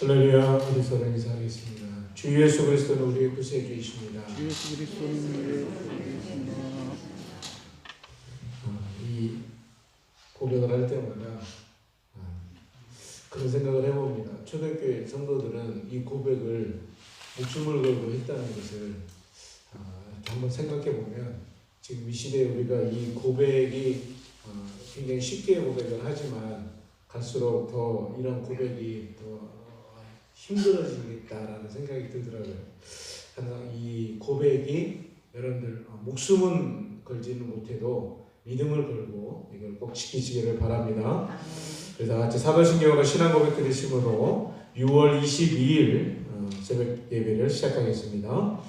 할렐루야. 우리 서로 인사하겠습니다. 주 예수 그리스도는 우리의 구세주이십니다. 주 예수 그리스도는 우리의 구세주이십니다. 이 고백을 할 때마다 그런 생각을 해봅니다. 초대교회 성도들은 이 고백을 목숨을 걸고 했다는 것을 한번 생각해보면 지금 이 시대에 우리가 이 고백이 굉장히 쉽게 고백을 하지만 갈수록 더 이런 고백이 더 힘들어지겠다라는 생각이 들더라고요. 항상 이 고백이 여러분들 목숨은 걸지는 못해도 믿음을 걸고 이걸 꼭 지키시기를 바랍니다. 그래서 같이 사도신경으로 신앙 고백 드리심으로 6월 22일 새벽 예배를 시작하겠습니다.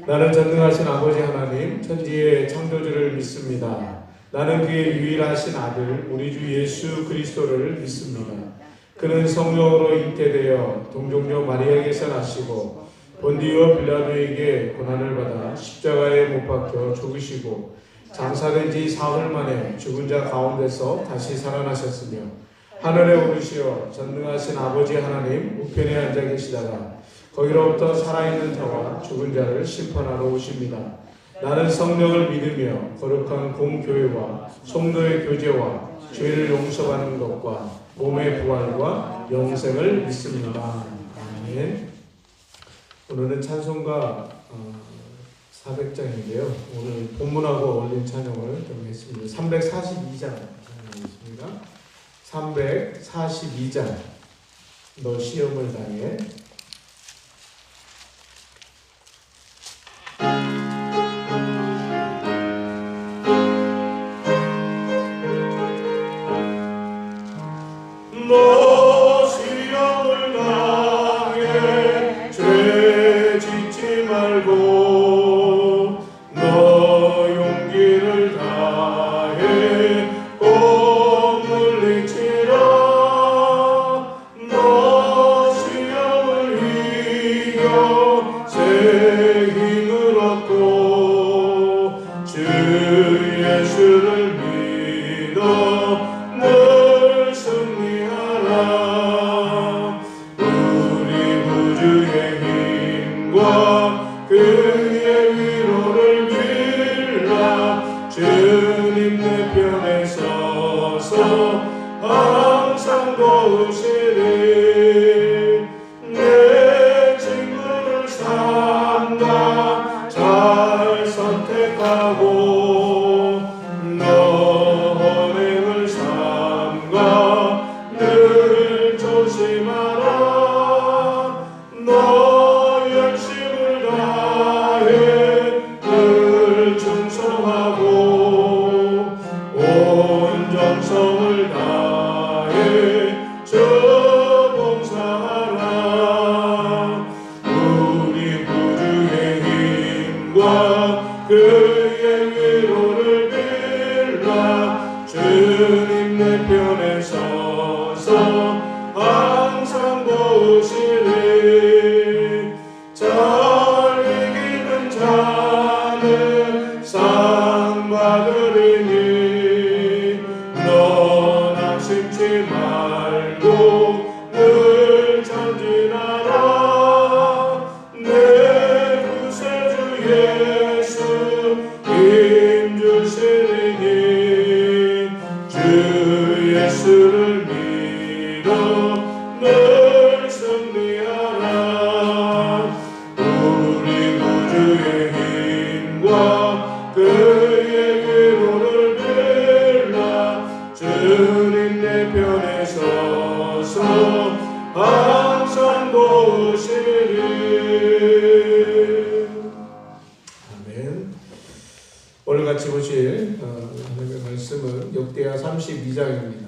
나는 전능하신 아버지 하나님 천지의 창조주를 믿습니다. 나는 그의 유일하신 아들 우리 주 예수 그리스도를 믿습니다. 그는 성령으로 잉태되어 동정녀 마리아에게서 나시고 본디오 빌라도에게 고난을 받아 십자가에 못 박혀 죽으시고 장사된 지 사흘 만에 죽은 자 가운데서 다시 살아나셨으며 하늘에 오르시어 전능하신 아버지 하나님 우편에 앉아 계시다가 거기로부터 살아있는 자와 죽은 자를 심판하러 오십니다. 나는 성령을 믿으며 거룩한 공교회와 성도의 교제와 죄를 용서받는 것과 몸의 부활과 영생을 믿습니다. 아멘. 오늘은 찬송가 400장인데요. 오늘 본문하고 어울린 찬양을 정했습니다. 342장 찬양하겠습니다. 342장 너 시험을 당해. 너 시험을 당해 죄 짓지 말고 너 용기를 다해 꼭 물리치라. 너 시험을 이겨 새 힘을 얻고 주 예수를 믿어 우리 구주의 힘과 그의 위로를 빌라. 주님 내 편에 서서 항상 도우시리. 내 친구를 삼가 잘 선택하고 너 헌행을 삼가 늘 조심하라. 너 열심을 다해 늘 충성하고 온 정성을 다해 주 봉사하라. 우리 구주의 힘과 그의 위로를 빌라. 주님 내 편에 서서 항상 도우시리. 잘 이기는 자는 상 받으리니 너 낙심치 말고 늘 전진하라. 내 구세주 예수 힘 주시리니 주 예수를 믿어 늘 승리하라. 우리 구주의 힘과 그의 위로를 빌라. 주님 내 편에 서서 항상 도우시리. 아멘. 오늘 같이 보실 하나님의 말씀은 역대하 32장입니다.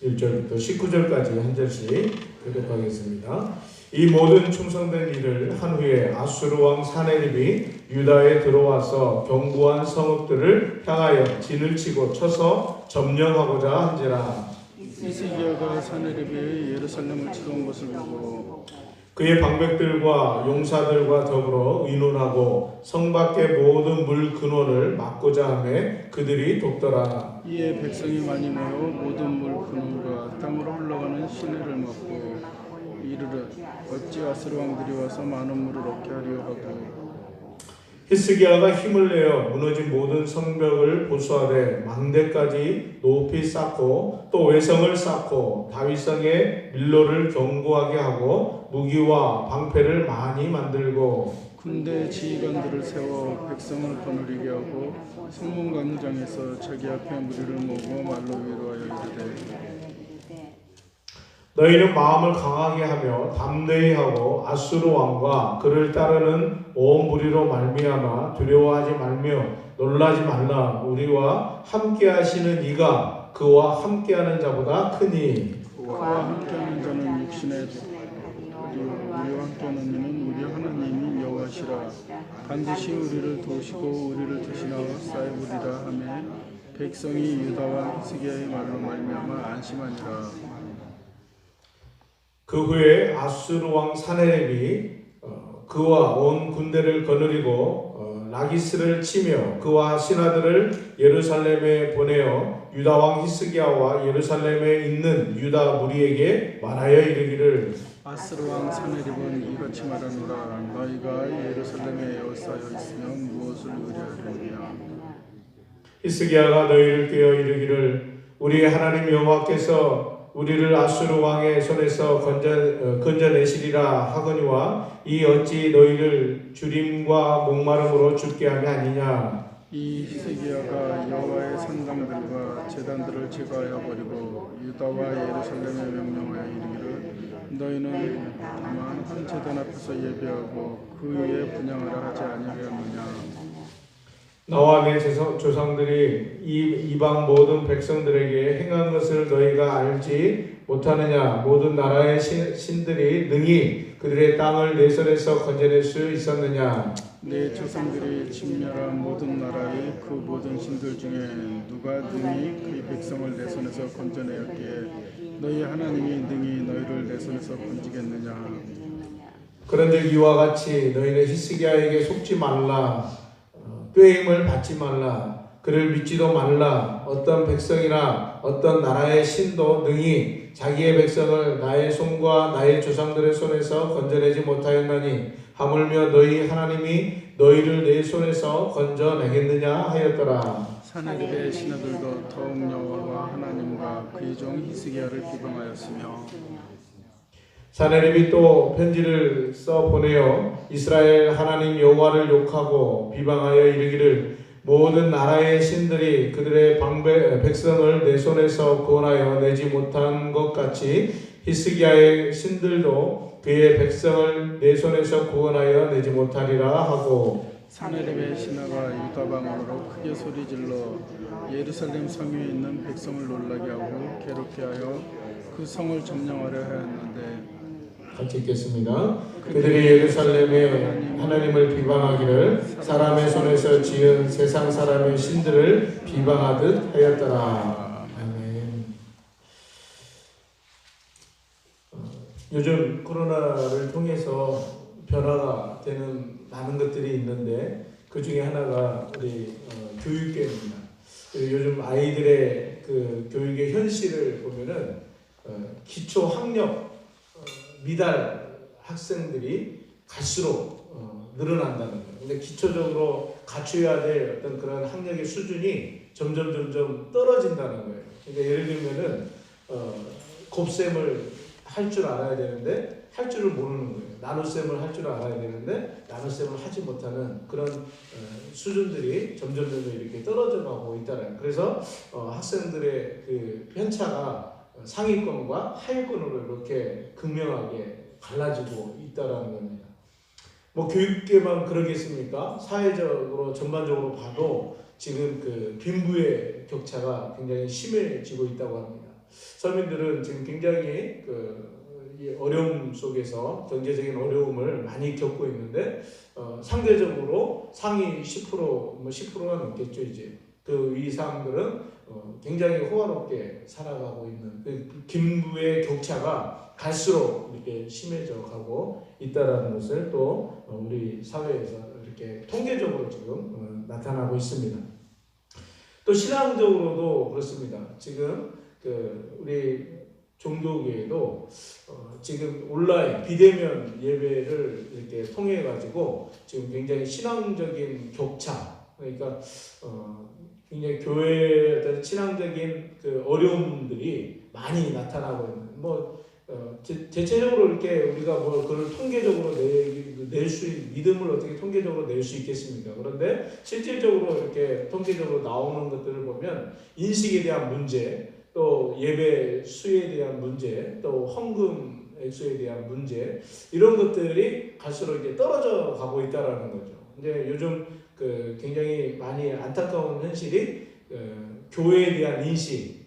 1절부터 19절까지 한 절씩 교독하겠습니다. 이 모든 충성된 일을 한 후에 아수르 왕 사네립이 유다에 들어와서 견고한 성읍들을 향하여 진을 치고 쳐서 점령하고자 한지라. 히스기야가 사네립이 예루살렘을 쳐온 것을 보고 그의 방백들과 용사들과 더불어 의논하고 성 밖의 모든 물 근원을 막고자 하매 그들이 돕더라. 이에 백성이 많이 모여 모든 물 근원과 땅으로 흘러가는 시내를 막고 이르되 어찌 아스르 왕들이 와서 많은 물을 얻게 하려 하고 히스기야가 힘을 내어 무너진 모든 성벽을 보수하되 망대까지 높이 쌓고 또 외성을 쌓고 다윗성의 밀로를 견고하게 하고 무기와 방패를 많이 만들고 군대 지휘관들을 세워 백성을 거느리게 하고 성문 광장에서 자기 앞에 무리를 모으고 말로 위로하여 이르되 너희는 마음을 강하게 하며 담대히 하고 아수르 왕과 그를 따르는 온 무리로 말미암아 두려워하지 말며 놀라지 말라. 우리와 함께 하시는 이가 그와 함께하는 자보다 크니 그와 함께하는 자는 육신의 우리와 함께하는 이는 우리 하나님이 여호와시라. 반드시 우리를 도우시고 우리를 대신하여 싸이부리라 하며 백성이 유다와 히스기야의 말로 말미암아 안심하니라. 그 후에 아수르 왕 사네립이 그와 온 군대를 거느리고 라기스를 치며 그와 신하들을 예루살렘에 보내어 유다 왕 히스기야와 예루살렘에 있는 유다 무리에게 말하여 이르기를 아스르 왕 사네립은 이같이 말하노라. 너희가 예루살렘에 에워싸여 있으면 무엇을 의뢰하려느냐. 히스기야가 너희를 깨어 이르기를 우리 하나님 여호와께서 우리를 아수르 왕의 손에서 건져내시리라 하거니와 이 어찌 너희를 주림과 목마름으로 죽게 함이 아니냐. 이 히스기야가 여호와의 산당들과 제단들을 제거하여 버리고 유다와 예루살렘에 명령하여 이르기를 너희는 다만 한 제단 앞에서 예배하고 그 위에 분향하라 하지 아니하였느냐. 나와 내 조상들이 이 이방 모든 백성들에게 행한 것을 너희가 알지 못하느냐. 모든 나라의 신들이 능히 그들의 땅을 내 손에서 건져낼 수 있었느냐. 내 조상들이 진멸한 모든 나라의 그 모든 신들 중에 누가 능히 그의 백성을 내 손에서 건져내었기에 너희 하나님이 능히 너희를 내 손에서 건지겠느냐. 그런데 이와 같이 너희는 히스기야에게 속지 말라. 꾀임을 받지 말라. 그를 믿지도 말라. 어떤 백성이나 어떤 나라의 신도 능히 자기의 백성을 나의 손과 나의 조상들의 손에서 건져내지 못하였나니 하물며 너희 하나님이 너희를 내 손에서 건져내겠느냐 하였더라. 사내립의 신하들도 더욱 여호와 하나님과 그의 종 히스기야를 비방하였으며 사네립이 또 편지를 써 보내어 이스라엘 하나님 여호와를 욕하고 비방하여 이르기를 모든 나라의 신들이 그들의 백성을 내 손에서 구원하여 내지 못한 것 같이 히스기야의 신들도 그의 백성을 내 손에서 구원하여 내지 못하리라 하고 사네립의 신하가 유다 방언으로 크게 소리질러 예루살렘 성 위에 있는 백성을 놀라게 하고 괴롭게 하여 그 성을 점령하려 하였는데 같이 읽겠습니다. 그들이 예루살렘에 하나님을 비방하기를 사람의 손에서 지은 세상 사람의 신들을 비방하듯 하였더라. 아멘. 요즘 코로나를 통해서 변화가 되는 많은 것들이 있는데 그 중에 하나가 우리 교육계입니다. 요즘 아이들의 그 교육의 현실을 보면은 기초 학력 미달 학생들이 갈수록 늘어난다는 거예요. 근데 기초적으로 갖춰야 될 어떤 그런 학력의 수준이 점점 떨어진다는 거예요. 그러니까 예를 들면은 곱셈을 할 줄 알아야 되는데 할 줄을 모르는 거예요. 나눗셈을 할 줄 알아야 되는데 나눗셈을 하지 못하는 그런 수준들이 점점 이렇게 떨어져 가고 있다는 거예요. 그래서 학생들의 그 편차가 상위권과 하위권으로 이렇게 극명하게 갈라지고 있다라는 겁니다. 뭐 교육계만 그러겠습니까? 사회적으로 전반적으로 봐도 지금 그 빈부의 격차가 굉장히 심해지고 있다고 합니다. 서민들은 지금 굉장히 이 어려움 속에서 경제적인 어려움을 많이 겪고 있는데 상대적으로 상위 10%, 뭐 10%가 넘겠죠 이제. 그 위상들은 굉장히 호화롭게 살아가고 있는 그 김부의 격차가 갈수록 이렇게 심해져 가고 있다라는 것을 또 우리 사회에서 이렇게 통계적으로 지금 나타나고 있습니다. 또 신앙적으로도 그렇습니다. 지금 그 우리 종교계에도 지금 온라인 비대면 예배를 이렇게 통해 가지고 지금 굉장히 신앙적인 격차, 그러니까 굉장히 교회에 대한 신앙적인 그 어려움들이 많이 나타나고 있는 대체적으로 이렇게 우리가 그걸 통계적으로 낼 수 있는 믿음을 어떻게 통계적으로 낼 수 있겠습니까? 그런데 실질적으로 이렇게 통계적으로 나오는 것들을 보면 인식에 대한 문제, 또 예배 수에 대한 문제, 또 헌금 액수에 대한 문제, 이런 것들이 갈수록 이제 떨어져 가고 있다라는 거죠. 근데 요즘 그 굉장히 많이 안타까운 현실이 교회에 대한 인식,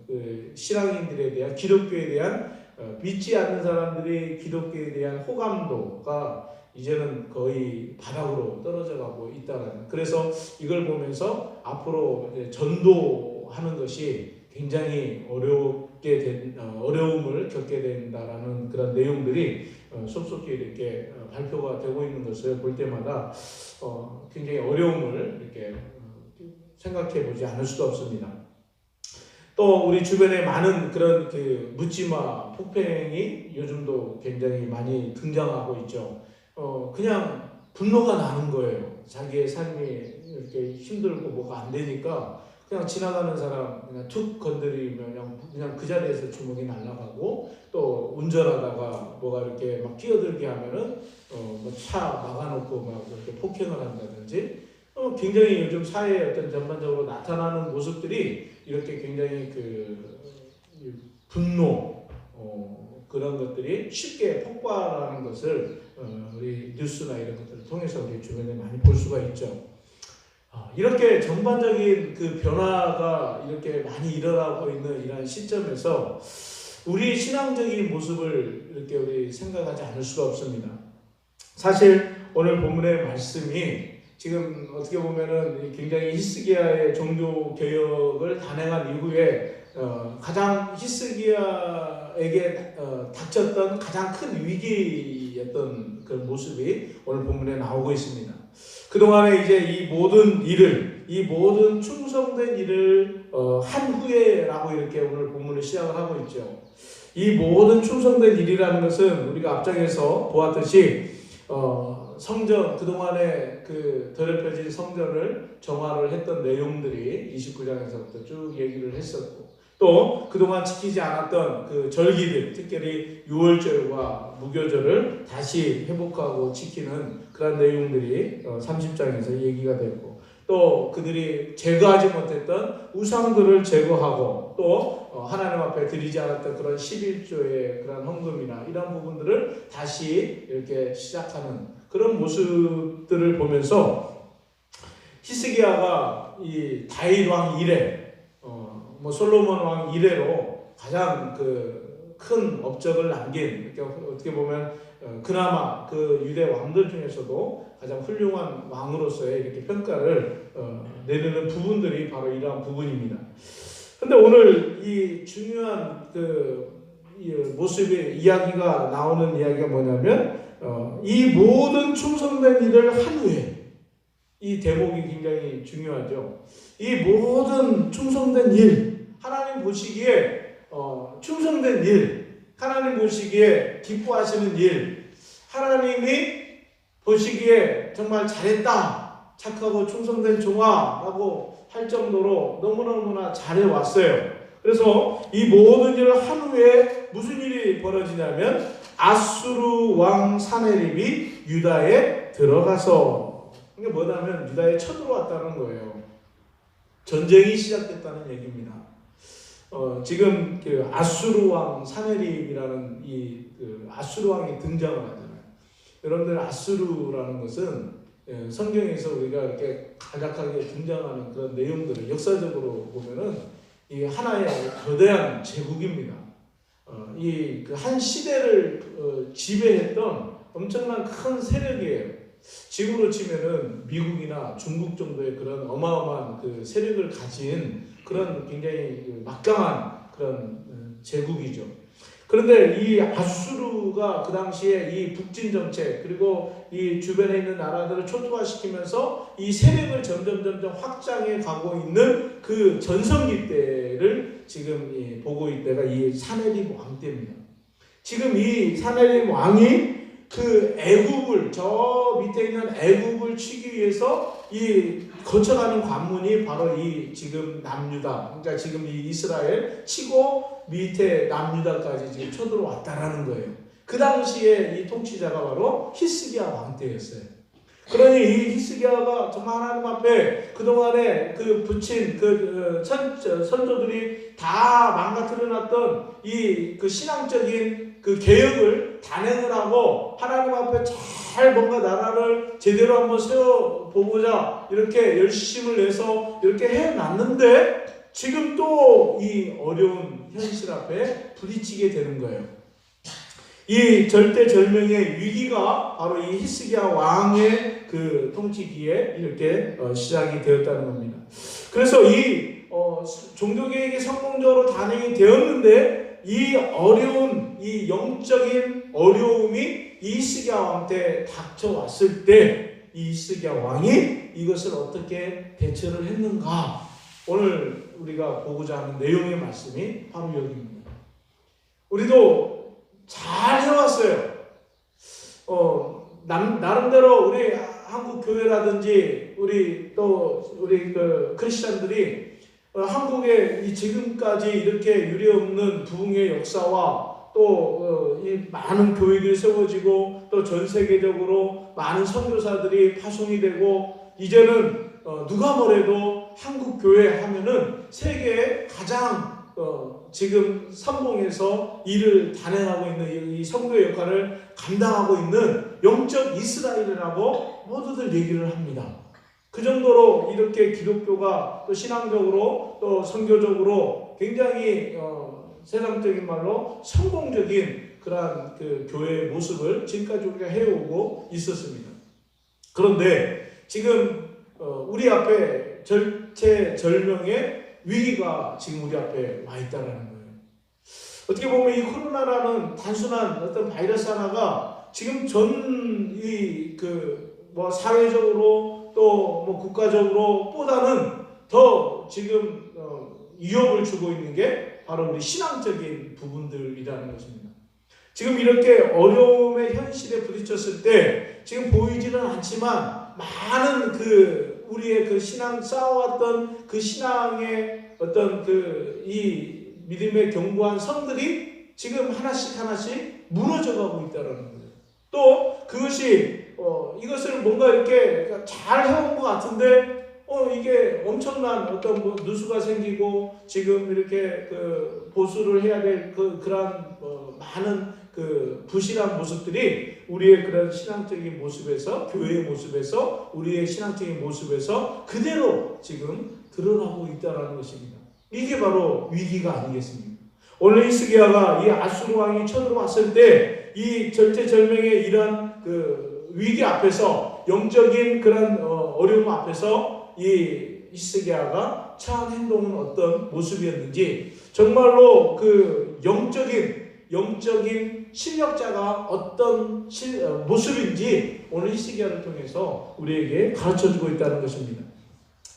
그 신앙인들에 대한 기독교에 대한 믿지 않는 사람들이 기독교에 대한 호감도가 이제는 거의 바닥으로 떨어져 가고 있다라는. 그래서 이걸 보면서 앞으로 이제 전도하는 것이 굉장히 어려움을 겪게 된다라는 그런 내용들이 속속히 이렇게 발표가 되고 있는 것을 볼 때마다 굉장히 어려움을 이렇게 생각해 보지 않을 수가 없습니다. 또 우리 주변에 많은 그런 그 묻지마 폭행이 요즘도 굉장히 많이 등장하고 있죠. 그냥 분노가 나는 거예요. 자기의 삶이 이렇게 힘들고 뭐가 안 되니까 그냥 지나가는 사람 그냥 툭 건드리면 그냥 그 자리에서 주먹이 날아가고, 또 운전하다가 뭐가 이렇게 막 끼어들게 하면은 차 막아놓고 막 이렇게 폭행을 한다든지, 굉장히 요즘 사회에 어떤 전반적으로 나타나는 모습들이 이렇게 굉장히 그 분노 그런 것들이 쉽게 폭발하는 것을 우리 뉴스나 이런 것들을 통해서 우리 주변에 많이 볼 수가 있죠. 이렇게 전반적인 그 변화가 이렇게 많이 일어나고 있는 이런 시점에서 우리 신앙적인 모습을 이렇게 우리 생각하지 않을 수가 없습니다. 사실 오늘 본문의 말씀이 지금 어떻게 보면은 굉장히 히스기야의 종교 개혁을 단행한 이후에 가장 히스기야에게 닥쳤던 가장 큰 위기였던 그 모습이 오늘 본문에 나오고 있습니다. 그동안에 이제 이 모든 충성된 일을 한 후에라고 이렇게 오늘 본문을 시작을 하고 있죠. 이 모든 충성된 일이라는 것은 우리가 앞장에서 보았듯이 성전, 그동안에 그 더럽혀진 성전을 정화를 했던 내용들이 29장에서부터 쭉 얘기를 했었고, 또 그동안 지키지 않았던 그 절기들, 특별히 유월절과 무교절을 다시 회복하고 지키는 그런 내용들이 30장에서 얘기가 됐고, 또 그들이 제거하지 못했던 우상들을 제거하고, 또 하나님 앞에 드리지 않았던 그런 11조의 그런 헌금이나 이런 부분들을 다시 이렇게 시작하는 그런 모습들을 보면서 히스기야가 이 다윗 왕 이래, 솔로몬 왕 이래로 가장 그 큰 업적을 남긴, 어떻게 보면 그나마 그 유대 왕들 중에서도 가장 훌륭한 왕으로서의 이렇게 평가를 내리는 부분들이 바로 이러한 부분입니다. 근데 오늘 이 중요한 이 모습의 이야기가 나오는 이야기가 뭐냐면, 이 모든 충성된 일을 한 후에, 이 대목이 굉장히 중요하죠. 이 모든 충성된 일, 하나님 보시기에 충성된 일, 하나님 보시기에 기뻐하시는 일, 하나님이 보시기에 정말 잘했다, 착하고 충성된 종아라고 할 정도로 너무너무나 잘해왔어요. 그래서 이 모든 일을 한 후에 무슨 일이 벌어지냐면, 아수르 왕 사네립이 유다에 들어가서, 이게 뭐냐면 유다에 쳐들어왔다는 거예요. 전쟁이 시작됐다는 얘기입니다. 지금 그 아수르 왕 사네립이라는 그 아수르 왕이 등장을 하잖아요. 여러분들, 아수르라는 것은 성경에서 우리가 이렇게 간략하게 등장하는 그런 내용들을 역사적으로 보면은 이 하나의 거대한 제국입니다. 이 그 한 시대를 지배했던 엄청난 큰 세력이에요. 지금으로 치면은 미국이나 중국 정도의 그런 어마어마한 그 세력을 가진 그런 굉장히 그 막강한 그런 제국이죠. 그런데 이 아수르가 그 당시에 이 북진 정책 그리고 이 주변에 있는 나라들을 초토화시키면서 이 세력을 점점 확장해 가고 있는 그 전성기 때를 지금 보고 있다가 이 사네립 왕 때입니다. 지금 이 사네립 왕이 그 애굽을 저 밑에 있는 애굽을 치기 위해서 이 거쳐가는 관문이 바로 이 지금 남유다, 그러니까 지금 이 이스라엘 치고 밑에 남유다까지 지금 쳐들어왔다라는 거예요. 그 당시에 이 통치자가 바로 히스기야 왕 때였어요. 그러니 이 히스기야가 정말 하나님 앞에 그동안에 그 붙인 그 선조들이 다 망가뜨려놨던 이 그 신앙적인 그 개혁을 단행을 하고 하나님 앞에 잘 뭔가 나라를 제대로 한번 세워보고자 이렇게 열심을 내서 이렇게 해놨는데 지금 또 이 어려운 현실 앞에 부딪히게 되는 거예요. 이 절대절명의 위기가 바로 이 히스기야 왕의 그 통치기에 이렇게 시작이 되었다는 겁니다. 그래서 이 종교개혁이 성공적으로 단행이 되었는데 이 어려운 이 영적인 어려움이 이 히스기야 왕 때 닥쳐왔을 때 이 히스기야 왕이 이것을 어떻게 대처를 했는가, 오늘 우리가 보고자 하는 내용의 말씀이 바로 여기입니다. 우리도 잘 해왔어요. 나름대로 우리 한국 교회라든지 우리 그 크리스천들이 한국에 이 지금까지 이렇게 유례없는 부흥의 역사와 또 이 많은 교회들이 세워지고 또 전 세계적으로 많은 선교사들이 파송이 되고 이제는 누가 뭐래도 한국 교회 하면은 세계에 가장 지금 선봉에서 일을 단행하고 있는 이 선교의 역할을 감당하고 있는 영적 이스라엘이라고 모두들 얘기를 합니다. 그 정도로 이렇게 기독교가 또 신앙적으로 또 선교적으로 굉장히 세상적인 말로 성공적인 그러한 그 교회의 모습을 지금까지 우리가 해오고 있었습니다. 그런데 지금 우리 앞에 절체절명의 위기가 지금 우리 앞에 와 있다는 거예요. 어떻게 보면 이 코로나라는 단순한 어떤 바이러스 하나가 지금 전 이 뭐 사회적으로 또 뭐 국가적으로 보다는 더 지금 위협을 주고 있는 게 바로 우리 신앙적인 부분들이라는 것입니다. 지금 이렇게 어려움의 현실에 부딪혔을 때 지금 보이지는 않지만 많은 우리의 그 신앙 쌓아왔던 그 신앙의 어떤 이 믿음의 견고한 성들이 지금 하나씩 무너져가고 있다는 거예요. 또 그것이 이것을 뭔가 이렇게 잘 해온 것 같은데 이게 엄청난 어떤 뭐 누수가 생기고 지금 이렇게 보수를 해야 될 그런 많은 부실한 모습들이 우리의 그런 신앙적인 모습에서, 교회의 모습에서, 우리의 신앙적인 모습에서 그대로 지금 드러나고 있다는 것입니다. 이게 바로 위기가 아니겠습니까? 오늘 히스기야가 이 아수르 왕이 쳐들어왔을 때 이 절체절명의 이런 위기 앞에서, 영적인 그런 어려움 앞에서 이 히스기야가 처한 행동은 어떤 모습이었는지, 정말로 영적인 실력자가 어떤 모습인지 오늘 히스기야를 통해서 우리에게 가르쳐주고 있다는 것입니다.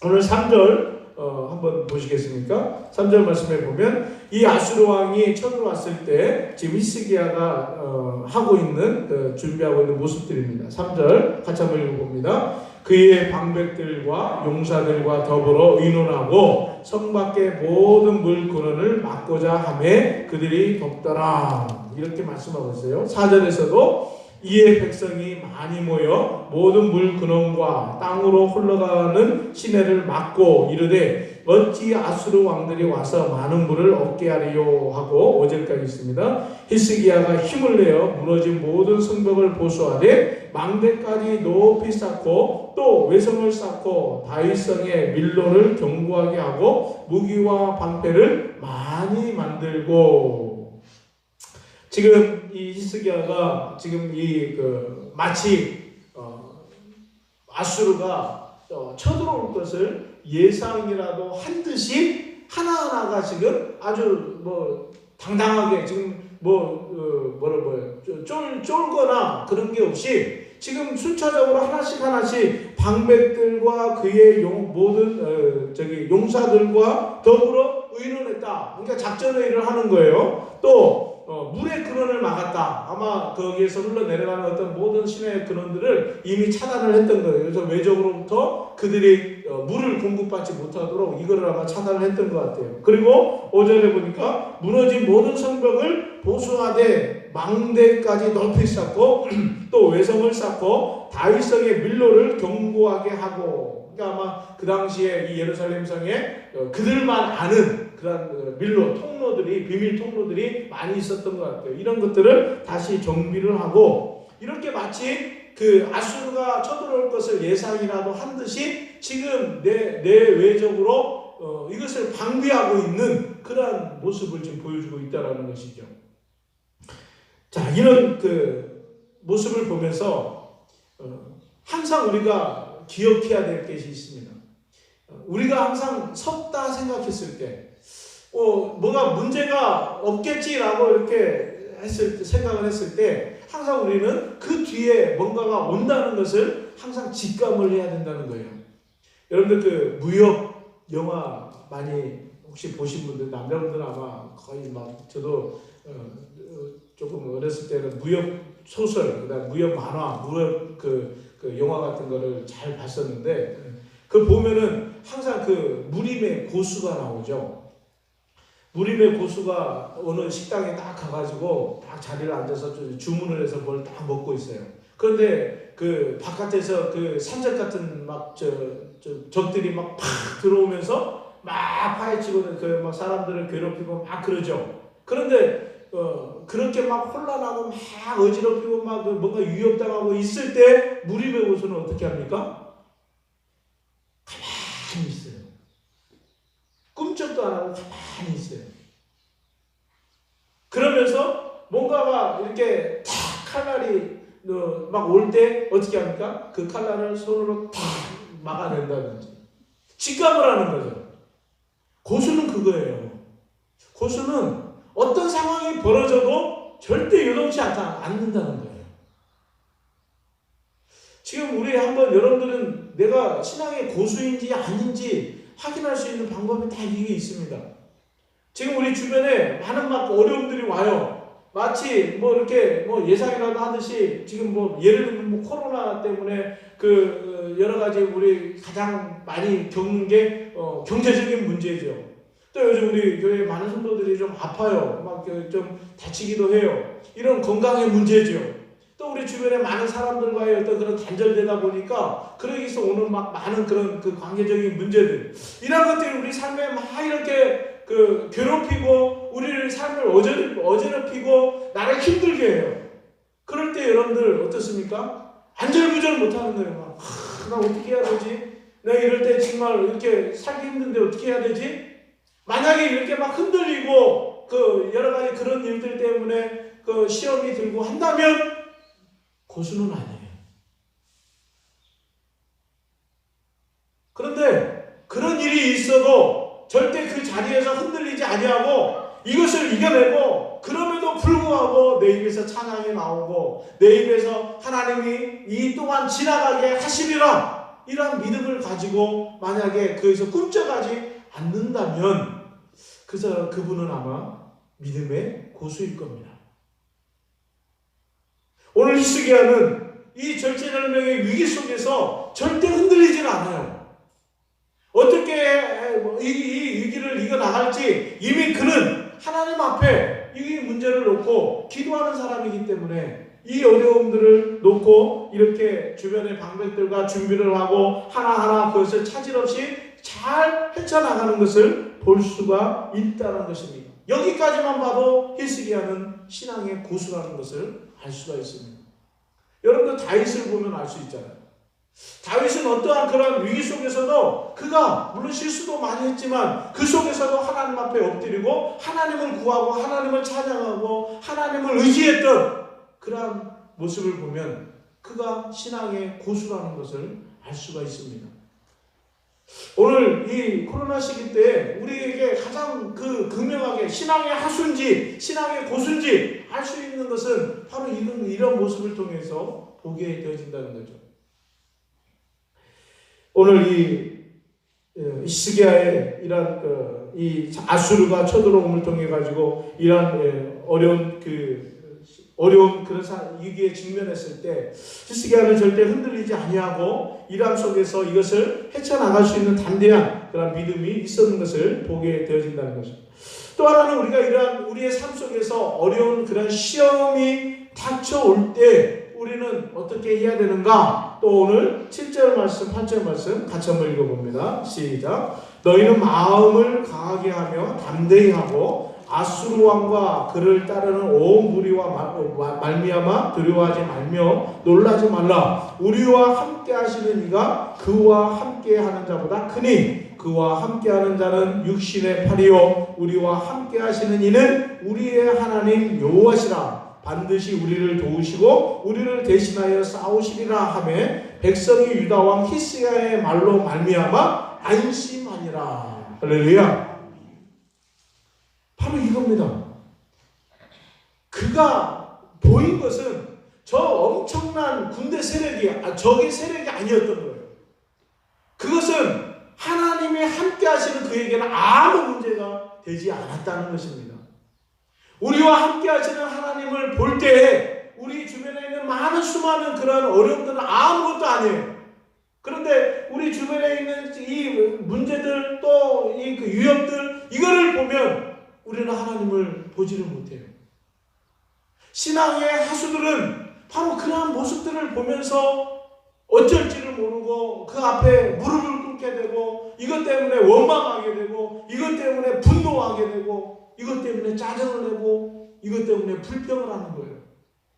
오늘 3절 한번 보시겠습니까? 3절 말씀에 보면 이 아수르 왕이 쳐들어왔을 때 지금 히스기야가 하고 있는 준비하고 있는 모습들입니다. 3절 같이 한번 읽어봅니다. 그의 방백들과 용사들과 더불어 의논하고 성 밖의 모든 물 근원을 막고자 하매 그들이 돕더라. 이렇게 말씀하고 있어요. 4절에서도 이에 백성이 많이 모여 모든 물 근원과 땅으로 흘러가는 시내를 막고 이르되 어찌 아수르 왕들이 와서 많은 물을 얻게 하리요 하고 5절까지 있습니다. 히스기야가 힘을 내어 무너진 모든 성벽을 보수하되 망대까지 높이 쌓고 또 외성을 쌓고 다윗성의 밀로를 견고하게 하고 무기와 방패를 많이 만들고. 지금 이 히스기야가 지금 마치 아수르가 쳐들어올 것을 예상이라도 한 듯이 하나하나가 지금 아주 당당하게 지금 쫄거나 그런 게 없이 지금 순차적으로 하나씩 방백들과 그의 모든 용사들과 더불어 의논했다. 그러니까 작전회의를 하는 거예요. 또 물의 근원을 막았다. 아마 거기에서 흘러내려가는 어떤 모든 신의 근원들을 이미 차단을 했던 거예요. 그래서 외적으로부터 그들이 물을 공급받지 못하도록 이거를 아마 차단을 했던 것 같아요. 그리고 5절에 보니까 무너진 모든 성벽을 보수하되 망대까지 높이 쌓고 또 외성을 쌓고 다윗성의 밀로를 견고하게 하고, 그러니까 아마 그 당시에 이 예루살렘 성에 그들만 아는 그런 밀로 통로들이, 비밀 통로들이 많이 있었던 것 같아요. 이런 것들을 다시 정비를 하고, 이렇게 마치 그 아수르가 쳐들어올 것을 예상이라도 한 듯이 지금 내외적으로 이것을 방비하고 있는 그러한 모습을 지금 보여주고 있다는 것이죠. 자, 이런 그 모습을 보면서 항상 우리가 기억해야 될 것이 있습니다. 우리가 항상 섰다 생각했을 때 뭐가 문제가 없겠지라고 이렇게 생각을 했을 때 항상 우리는 그 뒤에 뭔가가 온다는 것을 항상 직감을 해야 된다는 거예요. 여러분들 그 무협 영화 많이 혹시 보신 분들, 남자분들은 아마 거의 막, 저도 조금 어렸을 때는 무협 소설, 그다음 무협 만화, 무협 그 영화 같은 거를 잘 봤었는데, 그 보면은 항상 그 무림의 고수가 나오죠. 무림의 고수가 어느 식당에 딱 가가지고 딱 자리를 앉아서 주문을 해서 뭘 딱 먹고 있어요. 그런데 그 바깥에서 그 산적 같은 막 적들이 막 팍 들어오면서 막 파헤치고 그 막 사람들을 괴롭히고 막 그러죠. 그런데 그렇게 막 혼란하고 막 어지럽히고 막 뭔가 위협당하고 있을 때 무림의 고수는 어떻게 합니까? 가만히 있어요. 꿈쩍도 안 하고 가만히 있어요. 그러면서 뭔가가 이렇게 탁 칼날이 막 올 때 어떻게 합니까? 그 칼날을 손으로 탁 막아낸다든지 직감을 하는 거죠. 고수는 그거예요. 고수는 어떤 상황이 벌어져도 절대 요동치 않는다는 거예요. 지금 우리 한번 여러분들은 내가 신앙의 고수인지 아닌지 확인할 수 있는 방법이 다 이게 있습니다. 지금 우리 주변에 많은 막 어려움들이 와요. 마치 뭐 이렇게 뭐 예상이라도 하듯이 지금 뭐 예를 들면 뭐 코로나 때문에 그 여러 가지 우리 가장 많이 겪는 게 경제적인 문제죠. 또 요즘 우리 교회 많은 성도들이 좀 아파요. 막 좀 다치기도 해요. 이런 건강의 문제죠. 또 우리 주변에 많은 사람들과의 어떤 그런 단절되다 보니까 그러기서 오는 막 많은 그런 그 관계적인 문제들, 이런 것들이 우리 삶에 막 이렇게 그 괴롭히고 우리를 삶을 어지럽히고 나를 힘들게 해요. 그럴 때 여러분들 어떻습니까? 안절부절 못하는 거예요. 나 어떻게 해야 되지? 내가 이럴 때 정말 이렇게 살기 힘든데 어떻게 해야 되지? 만약에 이렇게 막 흔들리고 그 여러 가지 그런 일들 때문에 그 시험이 들고 한다면 고수는 아니에요. 그런데 그런 일이 있어도 절대 그 자리에서 흔들리지 아니하고 이것을 이겨내고, 그럼에도 불구하고 내 입에서 찬양이 나오고 내 입에서 하나님이 이 동안 지나가게 하시리라, 이러한 믿음을 가지고 만약에 거기서 꿈쩍하지 않는다면 그분은 아마 믿음의 고수일 겁니다. 오늘 히스기야는 이 절체절명의 위기 속에서 절대 흔들리지는 않아요. 어떻게 이 위기를 이겨나갈지 이미 그는 하나님 앞에 이 문제를 놓고 기도하는 사람이기 때문에 이 어려움들을 놓고 이렇게 주변의 방백들과 준비를 하고 하나하나 그것을 차질 없이 잘 헤쳐나가는 것을 볼 수가 있다는 것입니다. 여기까지만 봐도 히스기야는 신앙의 고수라는 것을 알 수가 있습니다. 여러분들 다윗을 보면 알 수 있잖아요. 다윗은 어떠한 그런 위기 속에서도 그가 물론 실수도 많이 했지만 그 속에서도 하나님 앞에 엎드리고 하나님을 구하고 하나님을 찬양하고 하나님을 의지했던 그러한 모습을 보면 그가 신앙의 고수라는 것을 알 수가 있습니다. 오늘 이 코로나 시기 때 우리에게 가장 극명하게 신앙의 하수인지 신앙의 고수인지 알 수 있는 것은 바로 이런 모습을 통해서 보게 되어진다는 거죠. 오늘 이 히스기야의 이러한 이 아수르가 쳐들어옴을 통해 가지고 이러한 어려운 그런 위기에 직면했을 때 히스기야는 절대 흔들리지 아니하고 이람 속에서 이것을 헤쳐나갈 수 있는 담대한 그런 믿음이 있었는 것을 보게 되어진다는 거죠. 또 하나는 우리가 이러한 우리의 삶 속에서 어려운 그런 시험이 닥쳐올 때 우리는 어떻게 해야 되는가? 또 오늘 7절 말씀, 8절 말씀 같이 한번 읽어봅니다. 시작. 너희는 마음을 강하게 하며 담대히 하고 아수르 왕과 그를 따르는 온 무리와 말미암아 두려워하지 말며 놀라지 말라. 우리와 함께 하시는 이가 그와 함께 하는 자보다 크니 그와 함께 하는 자는 육신의 팔이요 우리와 함께 하시는 이는 우리의 하나님 여호와시라. 반드시 우리를 도우시고 우리를 대신하여 싸우시리라 하매 백성이 유다 왕 히스기야의 말로 말미암아 안심하니라. 할렐루야. 바로 이겁니다. 그가 보인 것은 저 엄청난 군대 세력이 적의 세력이 아니었던 거예요. 그것은 하나님이 함께 하시는 그에게는 아무 문제가 되지 않았다는 것입니다. 우리와 함께 하시는 하나님을 볼 때에 우리 주변에 있는 수많은 그런 어려움들은 아무것도 아니에요. 그런데 우리 주변에 있는 이 문제들 또 이 위협들 이거를 보면 우리는 하나님을 보지를 못해요. 신앙의 하수들은 바로 그러한 모습들을 보면서 어쩔지를 모르고 그 앞에 무릎을 꿇게 되고 이것 때문에 원망하게 되고 이것 때문에 분노하게 되고 이것 때문에 짜증을 내고 이것 때문에 불평을 하는 거예요.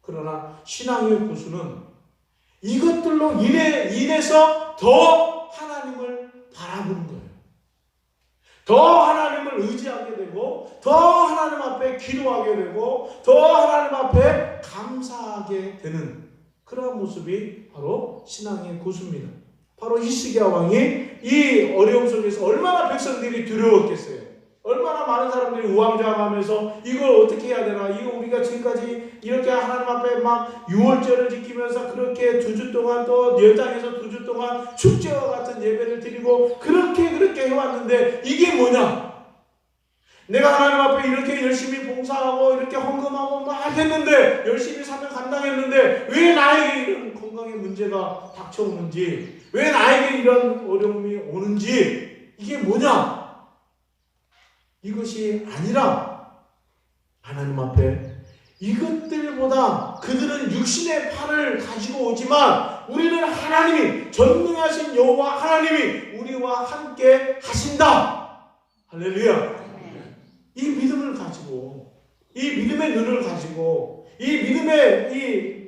그러나 신앙의 고수는 이것들로 인해서 더 하나님을 바라보는 거예요. 더 하나님을 의지하게 되고 더 하나님 앞에 기도하게 되고 더 하나님 앞에 감사하게 되는 그런 모습이 바로 신앙의 고수입니다. 바로 히스기야 왕이 이 어려움 속에서 얼마나 백성들이 두려웠겠어요. 얼마나 많은 사람들이 우왕좌왕하면서 이걸 어떻게 해야 되나, 이거 우리가 지금까지 이렇게 하나님 앞에 막 유월절을 지키면서 그렇게 2주 동안 또 연장해서 2주 동안 축제와 같은 예배를 드리고 그렇게 해왔는데 이게 뭐냐? 내가 하나님 앞에 이렇게 열심히 봉사하고 이렇게 헌금하고 막 했는데 열심히 사명 감당했는데 왜 나에게 이런 건강의 문제가 닥쳐오는지, 왜 나에게 이런 어려움이 오는지, 이게 뭐냐? 이것이 아니라 하나님 앞에 이것들보다 그들은 육신의 팔을 가지고 오지만 우리는 하나님이 전능하신 여호와 하나님이 우리와 함께 하신다. 할렐루야. 이 믿음을 가지고, 이 믿음의 눈을 가지고, 이 믿음의 이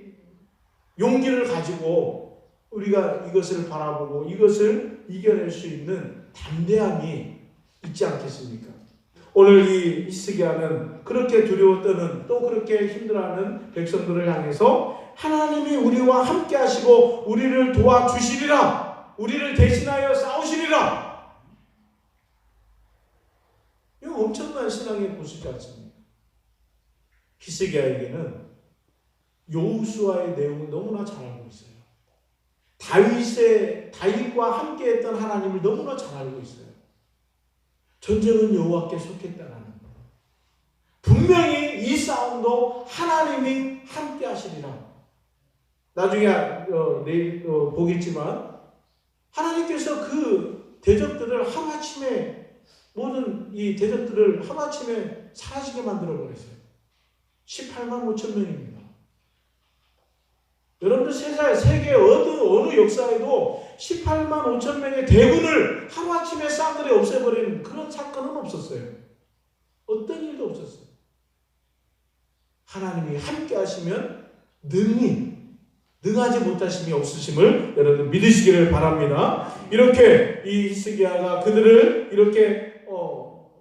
용기를 가지고 우리가 이것을 바라보고 이것을 이겨낼 수 있는 담대함이 있지 않겠습니까? 오늘 이 히스기야는 그렇게 두려워 떠는, 또 그렇게 힘들어하는 백성들을 향해서 하나님이 우리와 함께 하시고 우리를 도와주시리라, 우리를 대신하여 싸우시리라. 이거 엄청난 신앙의 고수지 않습니까? 히스기야에게는 여호수아의 내용을 너무나 잘 알고 있어요. 다윗과 함께했던 하나님을 너무나 잘 알고 있어요. 전쟁은 여호와께 속했다라는 것. 분명히 이 싸움도 하나님이 함께 하시리라. 나중에 내일 보겠지만 하나님께서 그 대적들을 하루아침에, 모든 이 대적들을 하루아침에 사라지게 만들어버렸어요. 18만 5천 명입니다. 여러분들 세계 어느 역사에도 18만 5천 명의 대군을 하루아침에 쌍들이 없애버리는 그런 사건은 없었어요. 어떤 일도 없었어요. 하나님이 함께 하시면 능하지 못하심이 없으심을 여러분 믿으시기를 바랍니다. 이렇게 이 히스기야가 그들을 이렇게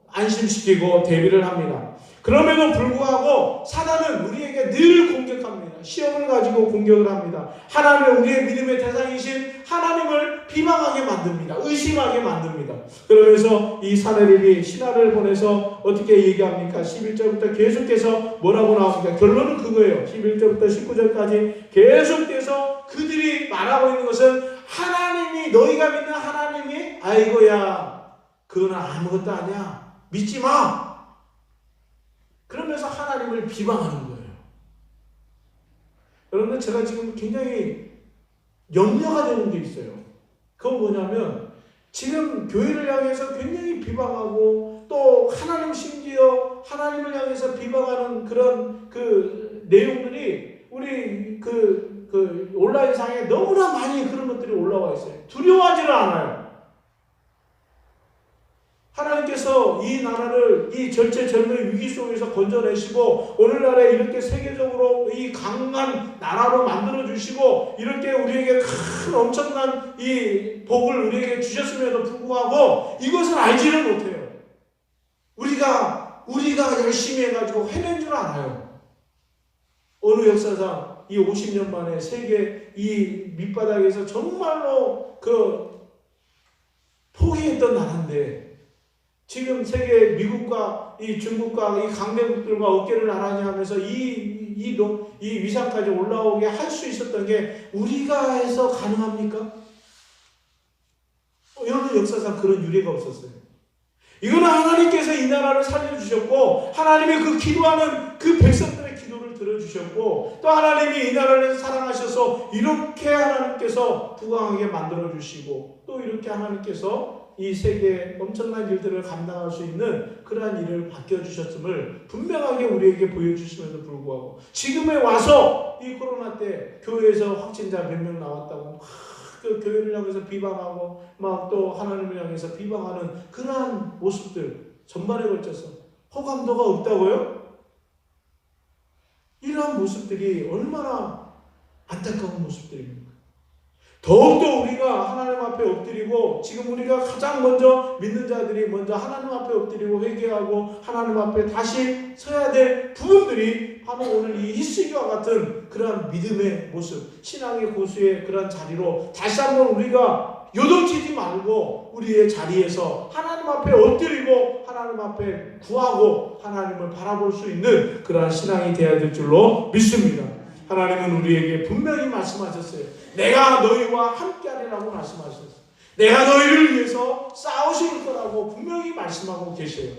안심시키고 대비를 합니다. 그럼에도 불구하고 사단은 우리에게 늘 공격합니다. 시험을 가지고 공격을 합니다. 하나님은 우리의 믿음의 대상이신 하나님을 비방하게 만듭니다. 의심하게 만듭니다. 그러면서 이 사내립이 신하를 보내서 어떻게 얘기합니까? 11절부터 계속해서 뭐라고 나옵니까? 결론은 그거예요. 11절부터 19절까지 계속해서 그들이 말하고 있는 것은 하나님이, 너희가 믿는 하나님이 아이고야 그거는 아무것도 아니야, 믿지 마, 그러면서 하나님을 비방하는 거예요. 여러분들, 제가 지금 굉장히 염려가 되는 게 있어요. 그건 뭐냐면 지금 교회를 향해서 굉장히 비방하고 또 하나님, 심지어 하나님을 향해서 비방하는 그런 그 내용들이 우리 그 온라인상에 너무나 많이 그런 것들이 올라와 있어요. 두려워하지를 않아요. 하나님께서 이 나라를 이 절체절명의 위기 속에서 건져내시고 오늘날에 이렇게 세계적으로 이 강한 나라로 만들어주시고 이렇게 우리에게 큰 엄청난 이 복을 우리에게 주셨음에도 불구하고 이것을 알지를 못해요. 우리가 열심히 해가지고 해낸 줄 알아요. 어느 역사상 이 50년 만에 세계 이 밑바닥에서 정말로 포기했던 나라인데 지금 세계 미국과 이 중국과 이 강대국들과 어깨를 나란히 하면서 이 위상까지 올라오게 할 수 있었던 게 우리가 해서 가능합니까? 여러분, 역사상 그런 유례가 없었어요. 이거는 하나님께서 이 나라를 살려주셨고 하나님이 그 기도하는 그 백성들의 기도를 들어주셨고 또 하나님이 이 나라를 사랑하셔서 이렇게 하나님께서 부강하게 만들어주시고 또 이렇게 하나님께서 이 세계의 엄청난 일들을 감당할 수 있는 그러한 일을 맡겨주셨음을 분명하게 우리에게 보여주심에도 불구하고 지금에 와서 이 코로나 때 교회에서 확진자 몇 명 나왔다고 그 교회를 향해서 비방하고 막 또 하나님을 향해서 비방하는 그러한 모습들 전반에 걸쳐서 호감도가 없다고요? 이러한 모습들이 얼마나 안타까운 모습들입니까? 더욱더 우리가 하나님 앞에 엎드리고 지금 우리가 가장 먼저 믿는 자들이 먼저 하나님 앞에 엎드리고 회개하고 하나님 앞에 다시 서야 될 부분들이 바로 오늘 이 히스기와 같은 그러한 믿음의 모습, 신앙의 고수의 그러한 자리로 다시 한번 우리가 요동치지 말고 우리의 자리에서 하나님 앞에 엎드리고 하나님 앞에 구하고 하나님을 바라볼 수 있는 그러한 신앙이 되어야 될 줄로 믿습니다. 하나님은 우리에게 분명히 말씀하셨어요. 내가 너희와 함께하리라고 말씀하셨어요. 내가 너희를 위해서 싸우실 거라고 분명히 말씀하고 계세요.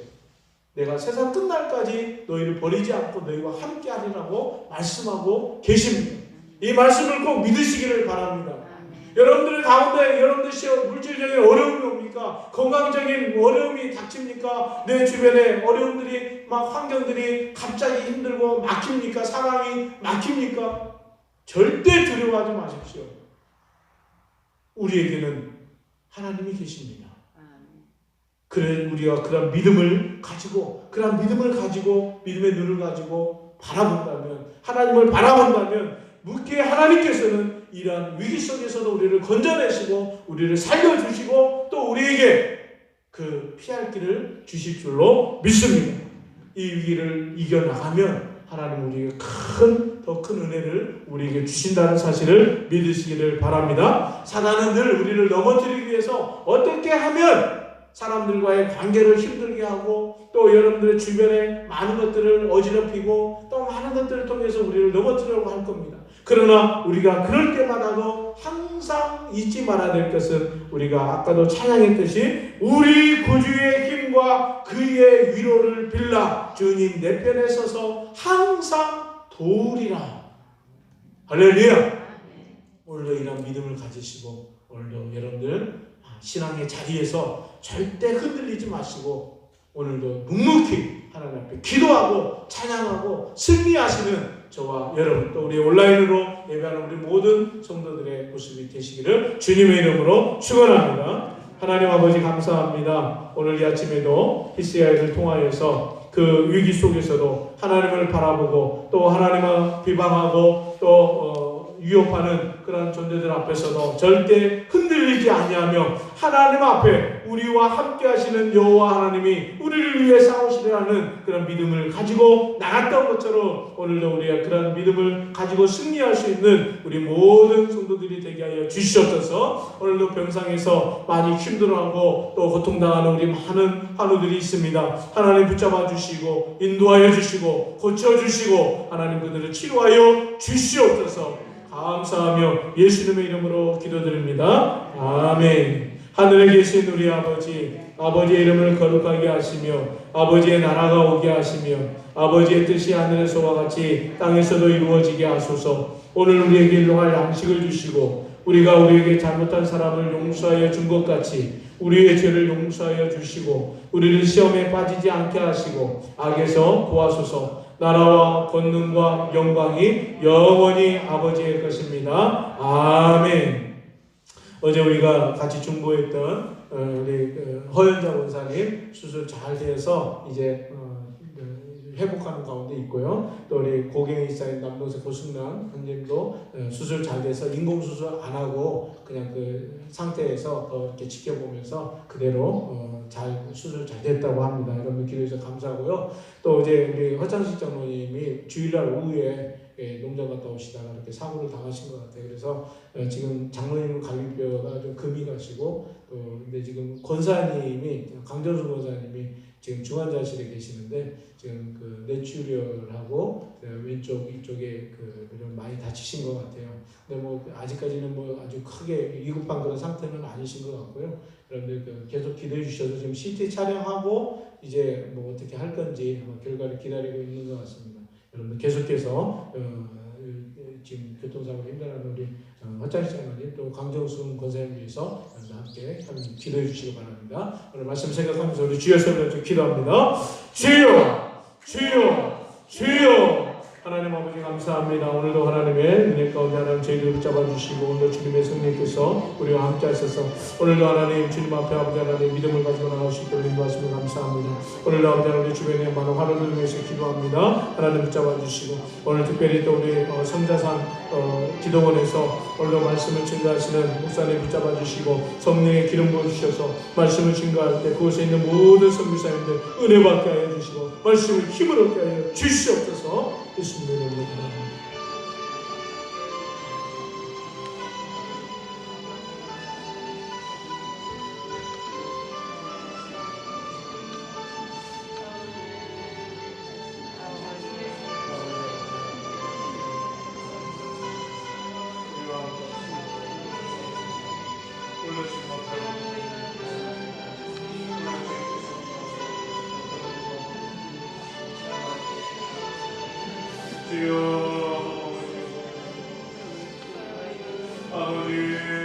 내가 세상 끝날까지 너희를 버리지 않고 너희와 함께하리라고 말씀하고 계십니다. 이 말씀을 꼭 믿으시기를 바랍니다. 여러분들 가운데 여러분들 물질적인 어려움이 옵니까? 건강적인 어려움이 닥칩니까? 내 주변에 어려움들이 막 환경들이 갑자기 힘들고 막힙니까? 상황이 막힙니까? 절대 두려워하지 마십시오. 우리에게는 하나님이 계십니다. 그래 우리가 그런 믿음을 가지고 믿음의 눈을 가지고 바라본다면 하나님을 바라본다면 묻게 하나님께서는 이러한 위기 속에서도 우리를 건져내시고 우리를 살려주시고 또 우리에게 그 피할 길을 주실 줄로 믿습니다. 이 위기를 이겨나가면 하나님 우리에게 더 큰 은혜를 우리에게 주신다는 사실을 믿으시기를 바랍니다. 사단은 늘 우리를 넘어뜨리기 위해서 어떻게 하면 사람들과의 관계를 힘들게 하고 또 여러분들의 주변에 많은 것들을 어지럽히고 또 많은 것들을 통해서 우리를 넘어뜨리려고 할 겁니다. 그러나 우리가 그럴 때마다도 항상 잊지 말아야 될 것은 우리가 아까도 찬양했듯이 우리 구주의 힘과 그의 위로를 빌라 주님 내 편에 서서 항상 도우리라. 할렐루야. 오늘도 이런 믿음을 가지시고 오늘도 여러분들 신앙의 자리에서 절대 흔들리지 마시고 오늘도 묵묵히 하나님 앞에 기도하고 찬양하고 승리하시는 저와 여러분 또 우리 온라인으로 예배하는 우리 모든 성도들의 모습이 되시기를 주님의 이름으로 축원합니다. 하나님 아버지 감사합니다. 오늘 이 아침에도 히스기야를 통하여서 그 위기 속에서도 하나님을 바라보고 또 하나님을 비방하고 또 위협하는 그런 존재들 앞에서도 절대 흔들리지 흔들리지 아니하며 하나님 앞에 우리와 함께 하시는 여호와 하나님이 우리를 위해 싸우시리라는 그런 믿음을 가지고 나갔던 것처럼 오늘도 우리가 그런 믿음을 가지고 승리할 수 있는 우리 모든 성도들이 되게 하여 주시옵소서. 오늘도 병상에서 많이 힘들어하고 또 고통당하는 우리 많은 환우들이 있습니다. 하나님 붙잡아 주시고 인도하여 주시고 고쳐주시고 하나님 그들을 치료하여 주시옵소서. 감사하며 예수님의 이름으로 기도드립니다. 아멘. 하늘에 계신 우리 아버지, 아버지의 이름을 거룩하게 하시며 아버지의 나라가 오게 하시며 아버지의 뜻이 하늘에서와 같이 땅에서도 이루어지게 하소서. 오늘 우리에게 일용할 양식을 주시고 우리가 우리에게 잘못한 사람을 용서하여 준 것 같이 우리의 죄를 용서하여 주시고 우리를 시험에 빠지지 않게 하시고 악에서 구하소서. 나라와 권능과 영광이 영원히 아버지의 것입니다. 아멘. 어제 우리가 같이 중보했던 우리 허연자 원사님 수술 잘 돼서 이제 회복하는 가운데 있고요. 또 우리 고갱이 쌓인 남동생 고승란 형님도 수술 잘 돼서 인공수술 안 하고 그냥 그 상태에서 이렇게 지켜보면서 그대로 잘 수술 잘 됐다고 합니다. 여러분 기도해 주셔서 감사하고요. 또 이제 우리 허창식 장로님이 주일날 오후에 농장 갔다 오시다가 이렇게 사고를 당하신 것 같아요. 그래서 지금 장로님은 갈비뼈가 좀 금이 가시고 근데 지금 권사님이 강정수 권사님이 지금 중환자실에 계시는데 지금 그 뇌출혈하고 왼쪽 이쪽에 좀 많이 다치신 것 같아요. 근데 뭐 아직까지는 뭐 아주 크게 위급한 그런 상태는 아니신 것 같고요. 여러분들 계속 기도해 주셔서 지금 CT 촬영하고 이제 뭐 어떻게 할 건지 아마 결과를 기다리고 있는 것 같습니다. 여러분 계속해서 지금 교통사고로 힘들어하는 우리 허창식 장로님 또 강정순 권사님 위해서 함께 기도해 주시기 바랍니다. 오늘 말씀 생각하면서 우리 주여 소리로 기도합니다. 주여 주여 주여. 하나님 아버지 감사합니다. 오늘도 하나님의 은혜 가운데 하나님 저희를 붙잡아 주시고 오늘도 주님의 성령께서 우리와 함께 하셔서 오늘도 하나님 주님 앞에 아버지 하나님 믿음을 가지고 나갈 수 있도록 인도하시며 감사합니다. 오늘도 아버지 하나님 주변에 많은 환우들을 위해서 기도합니다. 하나님 붙잡아 주시고 오늘 특별히 또 우리 성자산 기도원에서 오늘도 말씀을 증거하시는 목사님 붙잡아 주시고 성령의 기름 부어 주셔서 말씀을 증거할 때 그곳에 있는 모든 선교사님들 은혜 받게 하여 주시고 말씀을 힘을 얻게 하여 주시옵소서. 예수님의 이름으로 기도합니다. 주여 아버지